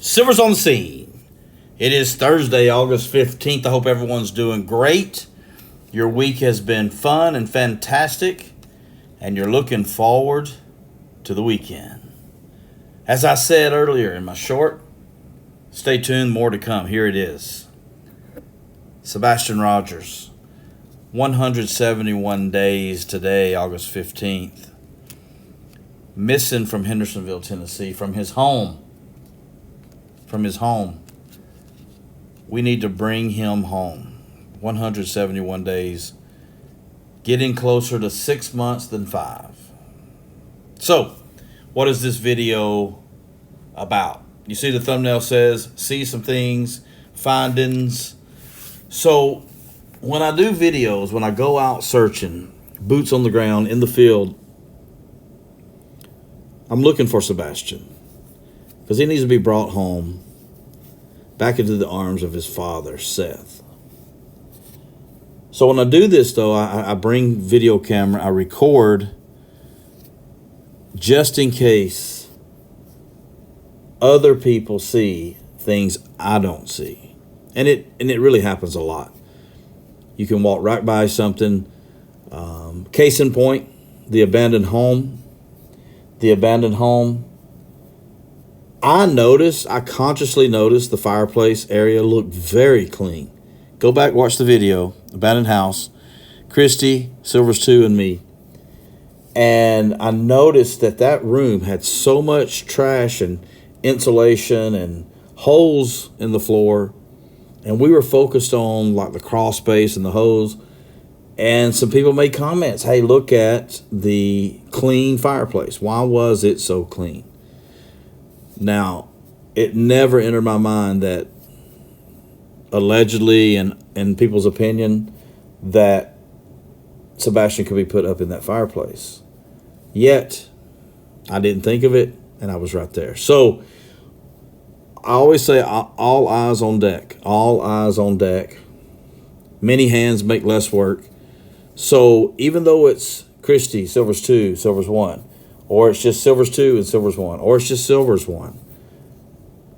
Silver's on the scene. It is Thursday, August 15th. I hope everyone's doing great. Your week has been fun and fantastic, and you're looking forward to the weekend. As I said earlier in my short, stay tuned, more to come. Here it is. Sebastian Rogers, 171 days today, August 15th. Missing from Hendersonville, Tennessee, from his home. We need to bring him home. 171 days, getting closer to 6 months than 5. So, what is this video about? You see the thumbnail says, see some things, findings. So, when I do videos, when I go out searching, boots on the ground, in the field, I'm looking for Sebastian. Because he needs to be brought home, back into the arms of his father, Seth. So when I do this, though, I bring video camera, I record, just in case other people see things I don't see. And it really happens a lot. You can walk right by something. Case in point, the abandoned home. I consciously noticed the fireplace area looked very clean. Go back, watch the video, abandoned house, Christy, Silvers 2, and me. And I noticed that room had so much trash and insulation and holes in the floor. And we were focused on like the crawl space and the hose. And some people made comments, hey, look at the clean fireplace. Why was it so clean? Now, it never entered my mind that allegedly, and in people's opinion, that Sebastian could be put up in that fireplace. Yet, I didn't think of it, and I was right there. So, I always say all eyes on deck. All eyes on deck. Many hands make less work. So, even though it's Christy, Silvers 2, Silvers 1, or it's just Silvers 2 and Silvers 1, or it's just Silvers 1,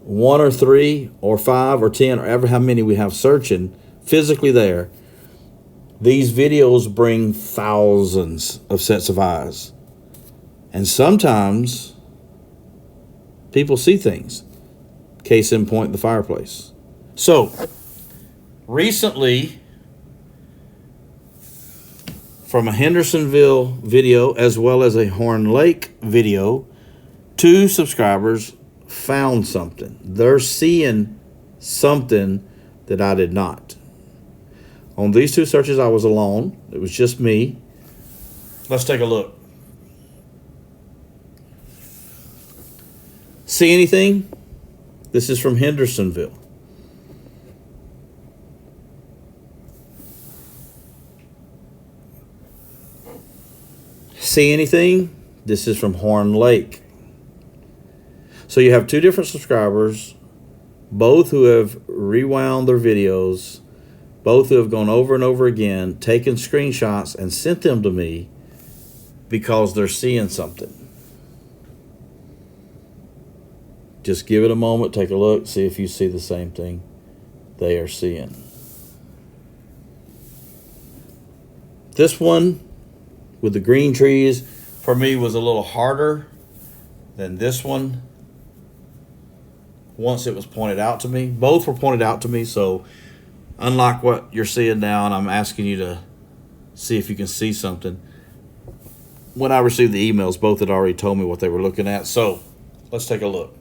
1 or 3 or 5 or 10 or ever how many we have searching physically there, these videos bring thousands of sets of eyes. And sometimes people see things. Case in point, the fireplace. So, recently, from a Hendersonville video as well as a Horn Lake video, 2 subscribers found something. They're seeing something that I did not. On these 2 searches, I was alone. It was just me. Let's take a look. See anything? This is from Hendersonville. See anything? This is from Horn Lake. So you have 2 different subscribers, both who have rewound their videos, both who have gone over and over again, taken screenshots and sent them to me because they're seeing something. Just give it a moment, take a look, see if you see the same thing they are seeing. This one with the green trees for me was a little harder than this one. Once it was pointed out to me. Both were pointed out to me, so unlike what you're seeing now, and I'm asking you to see if you can see something, when I received the emails, both had already told me what they were looking at. So let's take a look.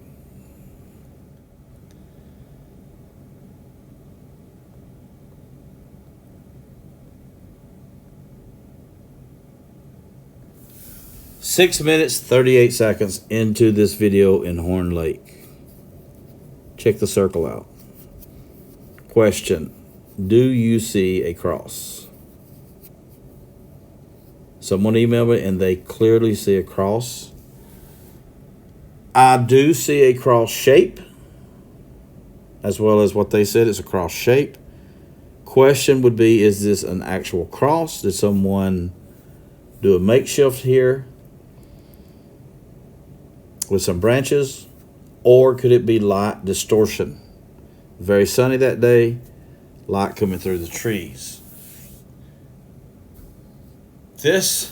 Six minutes, 38 seconds into this video in Horn Lake. Check the circle out. Question: do you see a cross? Someone emailed me and they clearly see a cross. I do see a cross shape, as well as what they said, it's a cross shape. Question would be, is this an actual cross? Did someone do a makeshift here with some branches? Or could it be light distortion? Very sunny that day, light coming through the trees. This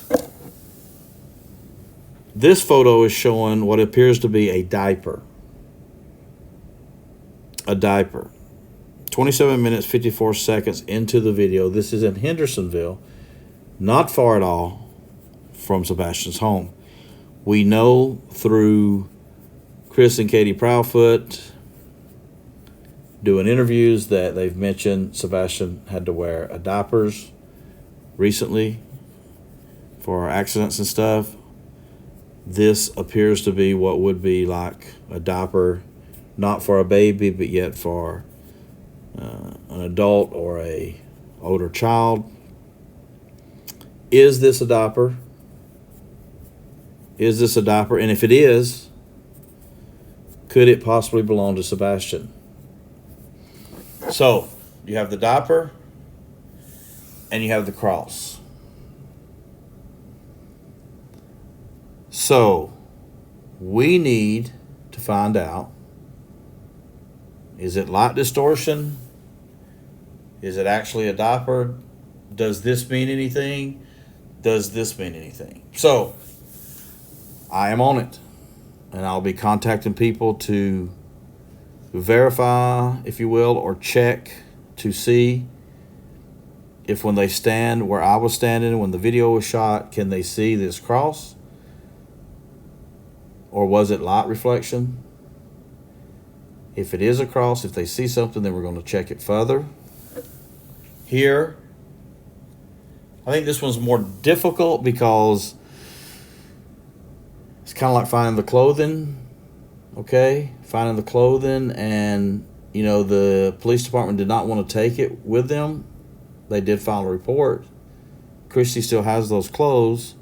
photo is showing what appears to be a diaper. A diaper. 27 minutes, 54 seconds into the video. This is in Hendersonville, not far at all from Sebastian's home. We know through Chris and Katie Proudfoot doing interviews that they've mentioned Sebastian had to wear diapers recently for accidents and stuff. This appears to be what would be like a diaper, not for a baby, but yet for an adult or a older child. Is this a diaper? Is this a diaper? And if it is, could it possibly belong to Sebastian? So, you have the diaper and you have the cross. So, we need to find out, is it light distortion? Is it actually a diaper? Does this mean anything? Does this mean anything? So, I am on it. And I'll be contacting people to verify, if you will, or check to see if when they stand where I was standing, when the video was shot, can they see this cross? Or was it light reflection? If it is a cross, if they see something, then we're going to check it further. Here, I think this one's more difficult because it's kind of like finding the clothing, okay? Finding the clothing, and, you know, the police department did not want to take it with them. They did file a report. Christy still has those clothes,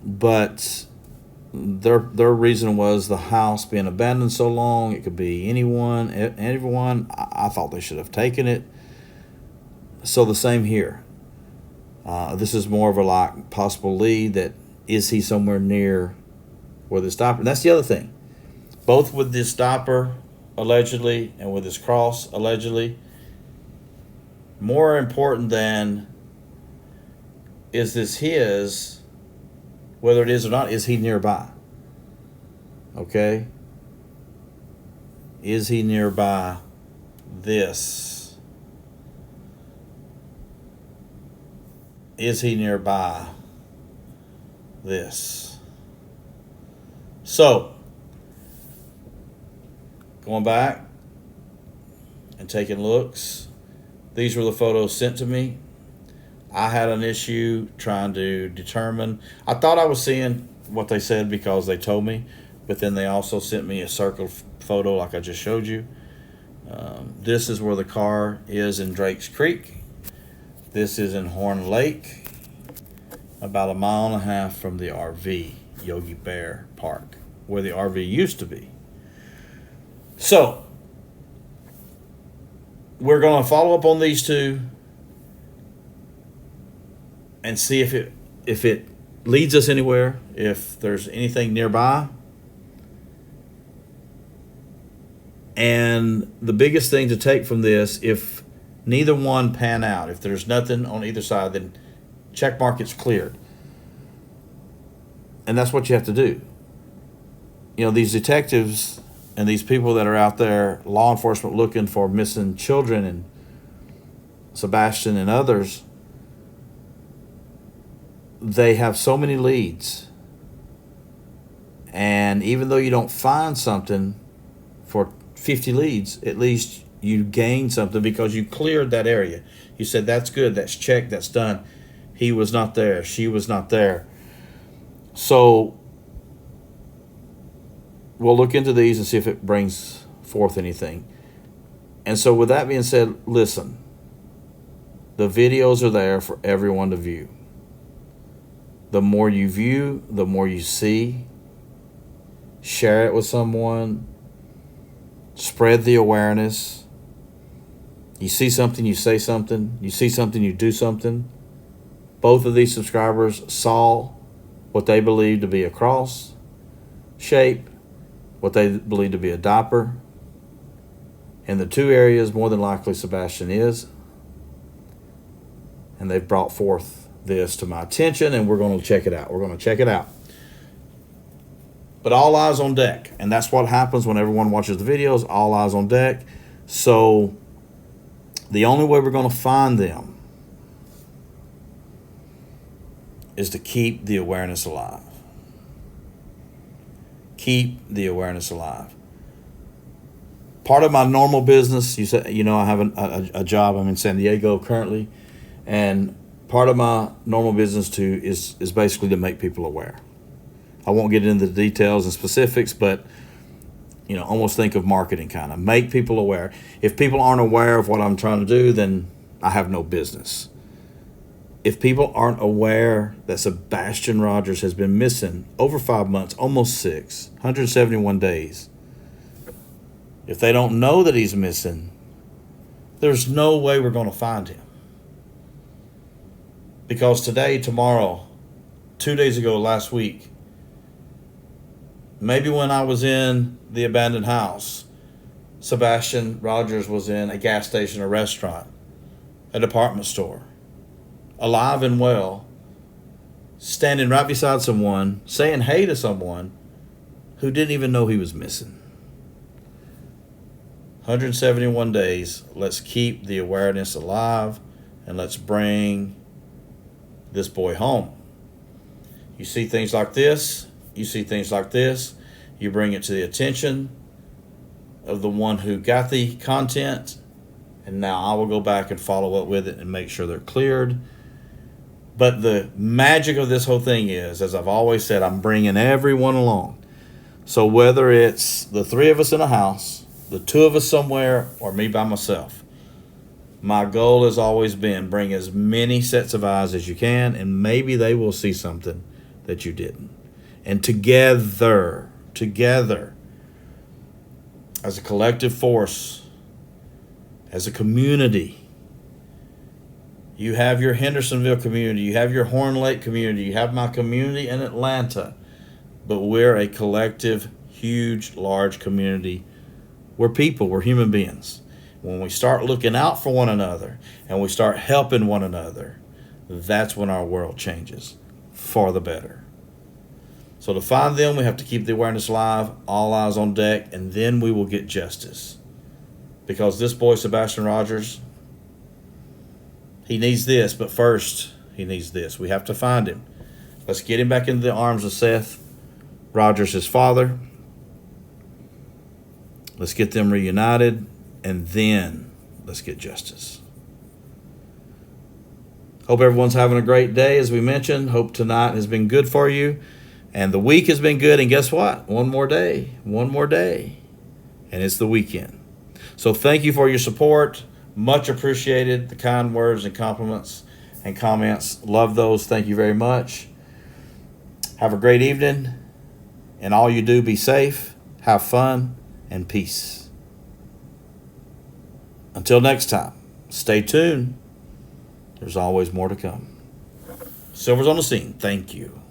but their reason was the house being abandoned so long. It could be anyone, everyone. I thought they should have taken it. So the same here. This is more of a like possible lead that is he somewhere near where this diaper. And that's the other thing. Both with this diaper allegedly and with this cross allegedly, more important than is this his, whether it is or not, is he nearby? Okay? Is he nearby this? Is he nearby this? So, going back and taking looks, these were the photos sent to me. I had an issue trying to determine. I thought I was seeing what they said because they told me, but then they also sent me a circle photo like I just showed you. This is where the car is in Drake's Creek. This is in Horn Lake, about 1.5 miles from the RV, Yogi Bear Park, where the RV used to be. So, we're going to follow up on these two and see if it leads us anywhere, if there's anything nearby. And the biggest thing to take from this, if neither one pan out, if there's nothing on either side, then check mark it's cleared. And that's what you have to do. You know, these detectives and these people that are out there, law enforcement looking for missing children and Sebastian and others, they have so many leads. And even though you don't find something for 50 leads, at least you gain something because you cleared that area. You said, that's good, that's checked, that's done. He was not there, she was not there. So we'll look into these and see if it brings forth anything. And so with that being said, listen, the videos are there for everyone to view. The more you view, the more you see. Share it with someone. Spread the awareness. You see something, you say something. You see something, you do something. Both of these subscribers saw what they believed to be a cross shape, what they believe to be a diaper. In the two areas, more than likely Sebastian is. And they've brought forth this to my attention, and we're going to check it out. We're going to check it out. But all eyes on deck. And that's what happens when everyone watches the videos. All eyes on deck. So the only way we're going to find them is to keep the awareness alive. Keep the awareness alive. Part of my normal business, I have a job. I'm in San Diego currently. And part of my normal business too is basically to make people aware. I won't get into the details and specifics, but almost think of marketing kind of. Make people aware. If people aren't aware of what I'm trying to do, then I have no business. If people aren't aware that Sebastian Rogers has been missing over 5 months, almost 6, 171 days, if they don't know that he's missing, there's no way we're going to find him. Because today, tomorrow, 2 days ago, last week, maybe when I was in the abandoned house, Sebastian Rogers was in a gas station, a restaurant, a department store, alive and well, standing right beside someone, saying hey to someone who didn't even know he was missing. 171 days. Let's keep the awareness alive, and let's bring this boy home. You see things like this, you bring it to the attention of the one who got the content, and now I will go back and follow up with it and make sure they're cleared. But the magic of this whole thing is, as I've always said, I'm bringing everyone along. So whether it's the 3 of us in a house, the 2 of us somewhere, or me by myself, my goal has always been bring as many sets of eyes as you can, and maybe they will see something that you didn't. And together, as a collective force, as a community, you have your Hendersonville community, you have your Horn Lake community, you have my community in Atlanta, but we're a collective, huge, large community. We're people, we're human beings. When we start looking out for one another and we start helping one another, that's when our world changes for the better. So to find them, we have to keep the awareness alive, all eyes on deck, and then we will get justice. Because this boy, Sebastian Rogers, he needs this, but first he needs this. We have to find him. Let's get him back into the arms of Seth Rogers, his father. Let's get them reunited. And then let's get justice. Hope everyone's having a great day, as we mentioned. Hope tonight has been good for you. And the week has been good. And guess what? One more day. And it's the weekend. So thank you for your support. Much appreciated. The kind words and compliments and comments. Love those. Thank you very much. Have a great evening. And all you do, be safe, have fun, and peace. Until next time, stay tuned. There's always more to come. Silver's on the scene. Thank you.